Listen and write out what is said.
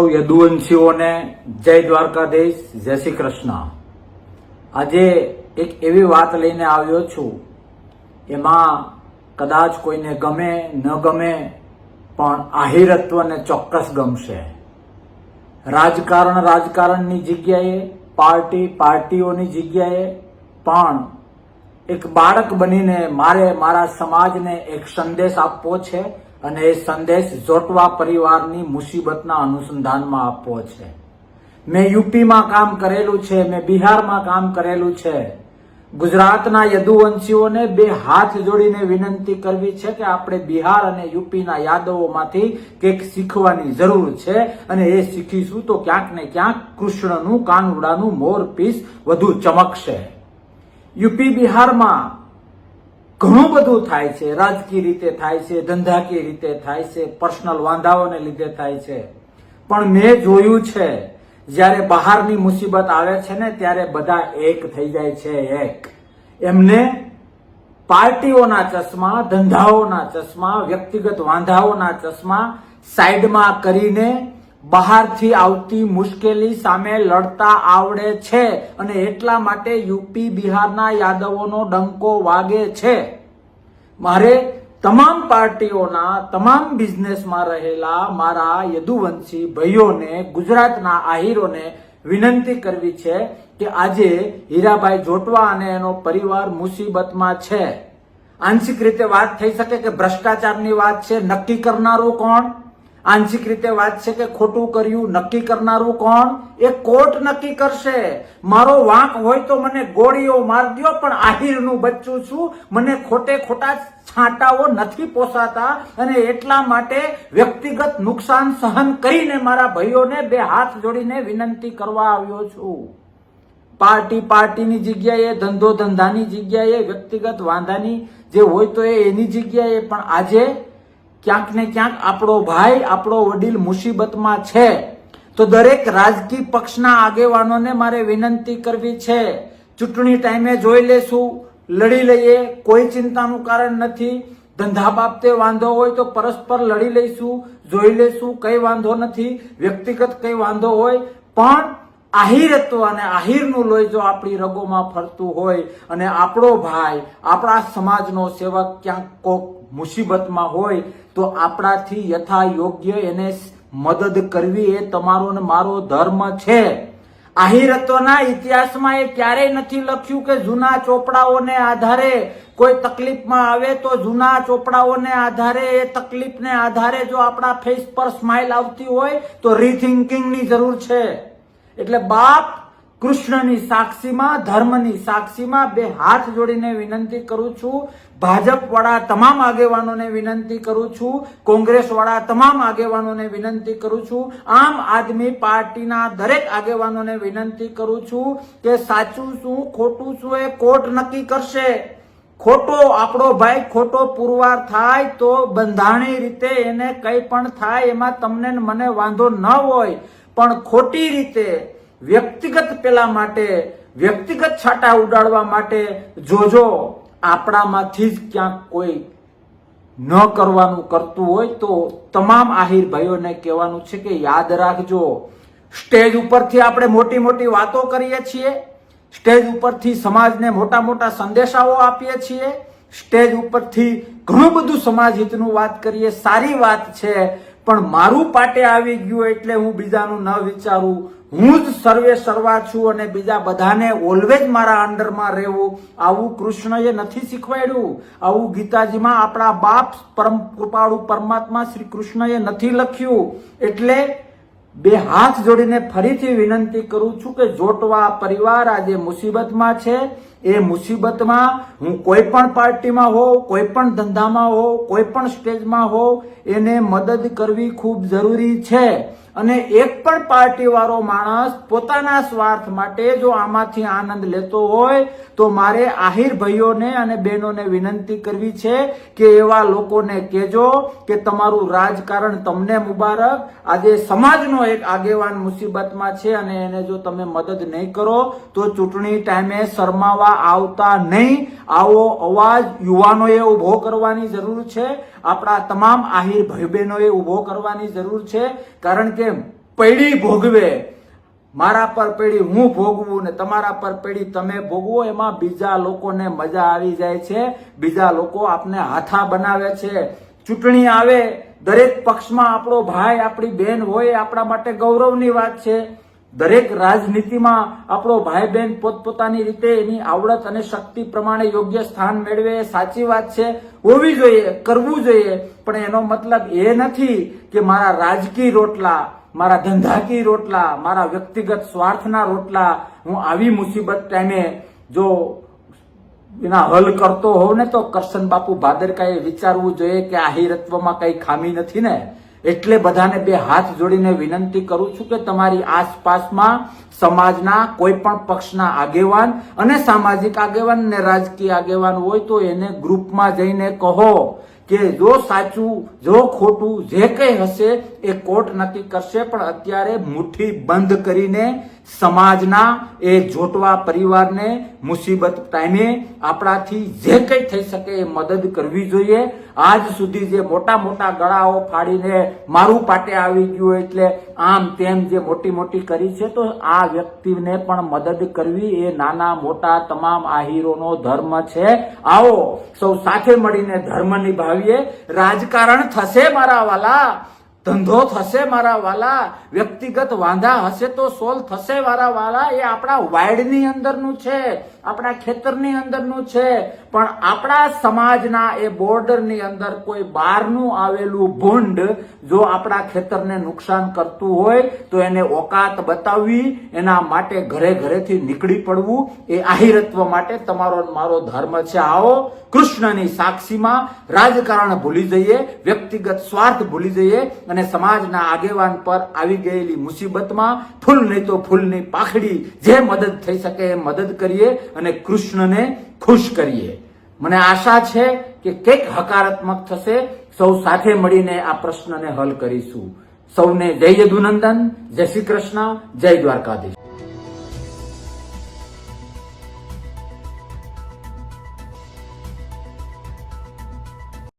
યદુવંશીઓને જય દ્વારકાધીશ, જય શ્રી કૃષ્ણ। આજે એક એવી વાત લઈને આવ્યો છું, એમાં કદાચ કોઈને ગમે ન ગમે, પણ આહિરત્વને ચોક્કસ ગમશે। રાજકારણની જગ્યાએ, પાર્ટીઓની જગ્યાએ પણ એક બાળક બનીને મારા સમાજને એક સંદેશ આપવો છે, અને એ સંદેશ જોટવા પરિવારની મુસીબતના અનુસંધાનમાં આપવો છે। મેં યુપીમાં કામ કરેલું છે, મેં બિહારમાં કામ કરેલું છે। ગુજરાતના યદુવંશીઓને બે હાથ જોડીને વિનંતી કરવી છે કે આપણે બિહાર અને યુપીના યાદવોમાંથી કંઈક શીખવાની જરૂર છે, અને એ શીખીશું તો ક્યાંક ને ક્યાંક કૃષ્ણનું કાનુડાનું મોરપીસ વધુ ચમકશે। યુપી બિહારમાં ઘણું બધું થાય છે, રાજકીય રીતે થાય છે, ધંધાકીય રીતે થાય છે, પર્સનલ વાંધાઓને લીધે થાય છે, પણ મેં જોયું છે જ્યારે બહારની મુસીબત આવે છે ને ત્યારે બધા એક થઈ જાય છે। એમને પાર્ટીઓના ચશ્મા, ધંધાઓના ચશ્મા, વ્યક્તિગત વાંધાઓના ચશ્મા સાઈડમાં કરીને બહારથી આવતી મુશ્કેલી સામે લડતા આવડે છે, અને એટલા માટે યુપી બિહારના યાદવોનો ડંકો વાગે છે। મારે તમામ પાર્ટીઓના, તમામ બિઝનેસમાં રહેલા મારા યદુવંશી ભાઈઓને, ગુજરાતના આહીરોને વિનંતી કરવી છે કે આજે હીરાભાઈ જોટવા અને એનો પરિવાર મુસીબતમાં છે। આંશિક રીતે વાત થઈ શકે કે ભ્રષ્ટાચારની વાત છે, નક્કી કરનારું કોણ? આંશિક રીતે વાત છે કે ખોટું કર્યું, નક્કી કરનારું કોણ? એ કોર્ટ નક્કી કરશે। મારો વાંક હોય તો મને ગોળીઓ માર દ્યો, પણ આહિરનું બચ્ચું છું, મને ખોટા છાંટાઓ નથી પોસાતા, અને એટલા માટે વ્યક્તિગત નુકસાન સહન કરીને મારા ભાઈઓને બે હાથ જોડીને વિનંતી કરવા આવ્યો છું। પાર્ટીની જગ્યાએ, ધંધાની જગ્યાએ, વ્યક્તિગત વાંધાની જે હોય તો એની જગ્યાએ, પણ આજે ક્યાંક ને ક્યાંક આપણો ભાઈ, આપણો વડીલ મુસીબતમાં છે, તો દરેક રાજકીય પક્ષના આગેવાનોને મારે વિનંતી કરવી છે, ચૂંટણી ટાઈમે જોઈ લેશું, લડી લઈએ, કોઈ ચિંતાનું કારણ નથી। ધંધા બાબતે વાંધો હોય તો પરસ્પર લડી લઈશું, જોઈ લેશું, કઈ વાંધો નથી। વ્યક્તિગત કઈ વાંધો હોય, પણ આહિરત્વ અને આહિરનું લોહી જો આપણી રગોમાં ફરતું હોય, અને આપણો ભાઈ, આપણા સમાજનો સેવક ક્યાંક કોક મુસીબતમાં હોય, તો આપણાથી યથા યોગ્ય એને મદદ કરવી એ તમારો ને મારો ધર્મ છે। આહિરત્વના ઇતિહાસમાં એ ક્યારેય નથી લખ્યું કે જૂના ચોપડાઓને આધારે કોઈ તકલીફમાં આવે તો જૂના ચોપડાઓને આધારે, એ તકલીફને આધારે જો આપણા ફેસ પર સ્માઇલ આવતી હોય તો રીથિંકિંગની જરૂર છે। એટલે બાપ કૃષ્ણની સાક્ષીમાં, ધર્મની સાક્ષીમાં બે હાથ જોડીને વિનંતી કરું છું। ભાજપ વાળા તમામ આગેવાનોને વિનંતી કરું છું, કોંગ્રેસ વાળા તમામ આગેવાનોને વિનંતી કરું છું, આમ આદમી પાર્ટીના દરેક આગેવાનોને વિનંતી કરું છું કે સાચું શું, ખોટું શું એ કોર્ટ નક્કી કરશે। ખોટો આપણો ભાઈ ખોટો પુરવાર થાય તો બંધારણીય રીતે એને કંઈ પણ થાય, એમાં તમને મને વાંધો ન હોય, પણ ખોટી રીતે વ્યક્તિગત પેલા માટે, વ્યક્તિગત છાંટા ઉડાડવા માટે જોજો આપણામાંથી જ ક્યાંક કોઈ ન કરવાનું કરતું હોય તો તમામ આહિર ભાઈઓને કહેવાનું છે કે યાદ રાખજો, સ્ટેજ ઉપરથી આપણે મોટી વાતો કરીએ છીએ, સ્ટેજ ઉપરથી સમાજને મોટા સંદેશાઓ આપીએ છીએ, સ્ટેજ ઉપરથી ઘણું બધું સમાજ હિતનું વાત કરીએ, સારી વાત છે, પણ મારું પાટે આવી ગયું એટલે હું બીજાનું ન વિચારું, હું જ સર્વે સર્વા છું અને બીજા બધાને ઓલવેજ મારા અંડરમાં રહેવું, આવું કૃષ્ણએ નથી શીખવાડ્યું, આવું ગીતાજીમાં આપણા બાપ પરમ કૃપાળુ પરમાત્મા શ્રી કૃષ્ણએ નથી લખ્યું। એટલે બે હાથ જોડીને ફરીથી વિનંતી કરું છું કે જોટવા પરિવાર આજે મુસીબતમાં છે। એ મુસીબતમાં હું કોઈ પણ પાર્ટીમાં હોઉં, કોઈ પણ ધંધામાં હોઉં, કોઈ પણ સ્ટેજમાં હોઉં, એને મદદ કરવી ખૂબ જરૂરી છે। અને એક પણ પાર્ટી વાળો માણસ પોતાના સ્વાર્થ માટે જો આમાંથી આનંદ લેતો હોય તો મારે આહિર ભાઈઓને અને બહેનોને વિનંતી કરવી છે કે એવા લોકોને કહેજો કે તમારું રાજકારણ તમને મુબારક। આજે સમાજનો એક આગેવાન મુસીબતમાં છે અને એને જો તમે મદદ નહીં કરો તો ચૂંટણી ટાઈમે શરમાવા આવતા નહીં। આવો અવાજ યુવાનોએ ઉભો કરવાની જરૂર છે, આપણા તમામ આહિર ભાઈ બહેનોએ ઉભો કરવાની જરૂર છે, કારણ કે પૈડી ભોગવે, મારા પર પૈડી હું ભોગવું ને તમારા પર પૈડી તમે ભોગવો, એમાં બીજા લોકોને મજા આવી જાય છે, બીજા લોકો આપને હાથા બનાવે છે. ચૂંટણી આવે, દરેક પક્ષમાં આપણો ભાઈ આપણી બેન હોય, આપણા માટે ગૌરવની વાત છે. દરેક રાજનીતિમાં આપણો ભાઈ બહેન પોતપોતાની રીતે એની આવડત અને શક્તિ પ્રમાણે યોગ્ય સ્થાન મેળવે, એ સાચી વાત છે, હોવી જોઈએ, કરવું જોઈએ. પણ એનો મતલબ એ નથી કે મારા રાજકીય રોટલા, મારા ધંધાકીય રોટલા, મારા વ્યક્તિગત સ્વાર્થના રોટલા હું આવી મુસીબત ટાઈમે જો એના હલ કરતો હોવ ને, તો કરશન બાપુ ભાદરકાએ વિચારવું જોઈએ કે આહિરત્વમાં કઈ ખામી નથી ને. એટલે બધાને બે હાથ જોડીને વિનંતી કરું છું કે તમારી આસપાસમાં સમાજના કોઈ પણ પક્ષના આગેવાન અને સામાજિક આગેવાન અને રાજકીય આગેવાન હોય તો એને ગ્રુપમાં જઈને કહો કે જો સાચું જો ખોટું જે કંઈ હશે એ કોર્ટ નક્કી કરશે, પણ અત્યારે મુઠ્ઠી બંધ કરીને સમાજના એ જોટવા પરિવારને મુસીબત ટાઈમે આપણાથી જે કંઈ થઈ શકે એ મદદ કરવી જોઈએ. આજ સુધી જે મોટા મોટા ગળાઓ ફાડીને મારું પાટે આવી ગયું એટલે આમ તેમ જે મોટી મોટી કરી છે, તો આ વ્યક્તિને પણ મદદ કરવી એ નાના મોટા તમામ આહીરોનો ધર્મ છે. આવો સૌ સાથે મળીને ધર્મ નિભાવીએ. રાજકારણ થશે મારા વાલા, ધંધો થશે મારા વાલા, વ્યક્તિગત વાંધા હશે તો સોલ્વ થશે મારા વાલા. એ આપણા વાડની અંદરનું છે, આપણા ખેતરની અંદરનું છે, પણ આપણા સમાજના એ બોર્ડરની અંદર કોઈ બહારનું આવેલું ભૂંડ જો આપણા ખેતરને નુકસાન કરતું હોય તો એને ઓકાત બતાવવી, એના માટે ઘરે ઘરેથી નીકળી પડવું એ આહિરત્વ માટે તમારો મારો ધર્મ છે. આવો કૃષ્ણની સાક્ષીમાં રાજકારણ ભૂલી જઈએ, વ્યક્તિગત સ્વાર્થ ભૂલી જઈએ અને સમાજના આગેવાન પર આવી ગયેલી મુસીબતમાં ફૂલ નહીં તો ફૂલની પાખડી જે મદદ થઈ શકે એ મદદ કરીએ અને કૃષ્ણને ખુશ કરીએ. મને આશા છે કે કંઈક હકારાત્મક થશે. સૌ સાથે મળીને આ પ્રશ્નને હલ કરીશું. સૌને જય યદુનંદન, જય શ્રી કૃષ્ણ, જય દ્વારકાધીશ.